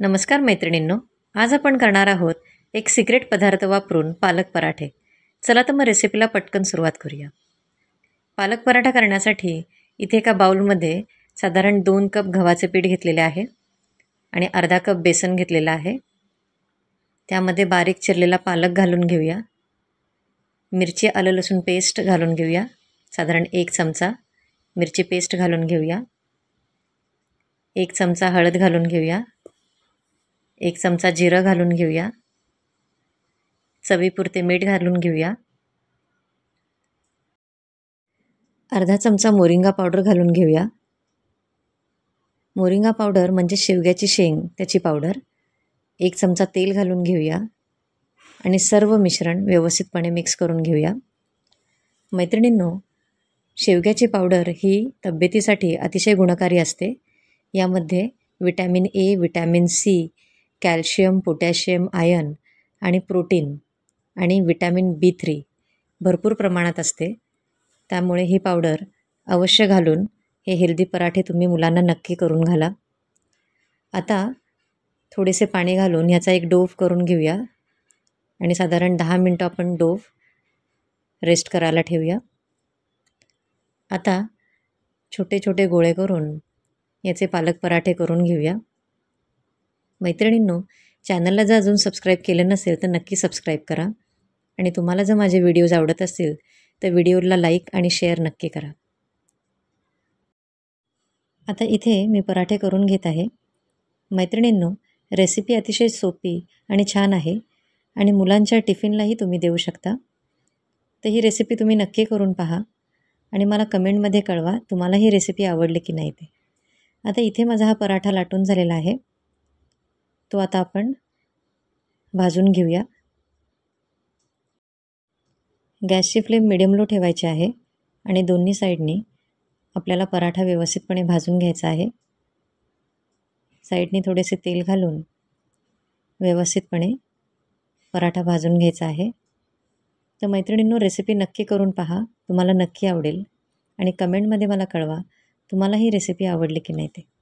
नमस्कार मैत्रिणींनो, आज आपण करणार आहोत एक सिक्रेट पदार्थ वापरून पालक पराठे. चला तर मग रेसिपीला पटकन सुरुवात करूया. पालक पराठा करण्यासाठी इथे एका बाउलमध्ये साधारण 2 कप गव्हाचे पीठ घेतलेले आहे आणि अर्धा कप बेसन घेतलेला आहे. त्यामध्ये बारीक चिरलेला पालक घालून घेऊया. मिरची आलं लसूण पेस्ट घालून घेऊया. साधारण 1 चमचा मिरची पेस्ट घालून घेऊया. 1 चमचा हळद घालून घेऊया. 1 चमचा जिरं घालून घेऊया. चवीपुरते मीठ घालून घेऊया. अर्धा चमचा मोरिंगा पावडर घालून घेऊया. मोरिंगा पावडर म्हणजे शेवग्याची शेंग, त्याची पावडर. 1 चमचा तेल घालून घेऊया आणि सर्व मिश्रण व्यवस्थितपणे मिक्स करून घेऊया. मैत्रिणींनो, शेवग्याची पावडर ही तब्येतीसाठी अतिशय गुणकारी असते. यामध्ये vitamin A, vitamin C, calcium, potassium, iron आणि प्रोटीन आणि विटॅमिन B3 भरपूर प्रमाणात असते. त्यामुळे ही पावडर अवश्य घालून हे हेल्दी पराठे तुम्ही मुलांना नक्की करून घाला. आता थोडेसे पाणी घालून ह्याचा एक डोव करून घेऊया आणि साधारण 10 मिनटं आपण डोव रेस्ट करायला ठेवूया. आता छोटे छोटे गोळे करून याचे पालक पराठे करून घेऊया. मैत्रिणींनो, चॅनलला जर अजून सबस्क्राईब केलं नसेल तर नक्की सबस्क्राईब करा आणि तुम्हाला जर माझे व्हिडिओज आवडत असतील तर व्हिडिओला लाईक आणि शेअर नक्की करा. आता इथे मी पराठे करून घेत आहे. मैत्रिणींनो, रेसिपी अतिशय सोपी आणि छान आहे आणि मुलांच्या टिफिनलाही तुम्ही देऊ शकता. तर ही रेसिपी तुम्ही नक्की करून पहा आणि मला कमेंटमध्ये कळवा तुम्हाला ही रेसिपी आवडली की नाही ते. आता इथे माझा हा पराठा लाटून झालेला आहे. तो आता आपण भाजून घेऊया. गॅसची फ्लेम मिडियम लो ठेवायची आहे आणि दोन्ही साईडनी आपल्याला पराठा व्यवस्थितपणे भाजून घ्यायचा आहे. साईडनी थोडेसे तेल घालून व्यवस्थितपणे पराठा भाजून घ्यायचा आहे. तर मैत्रिणींनो, रेसिपी नक्की करून पहा, तुम्हाला नक्की आवडेल आणि कमेंटमध्ये मला कळवा तुम्हाला ही रेसिपी आवडली की नाही ते.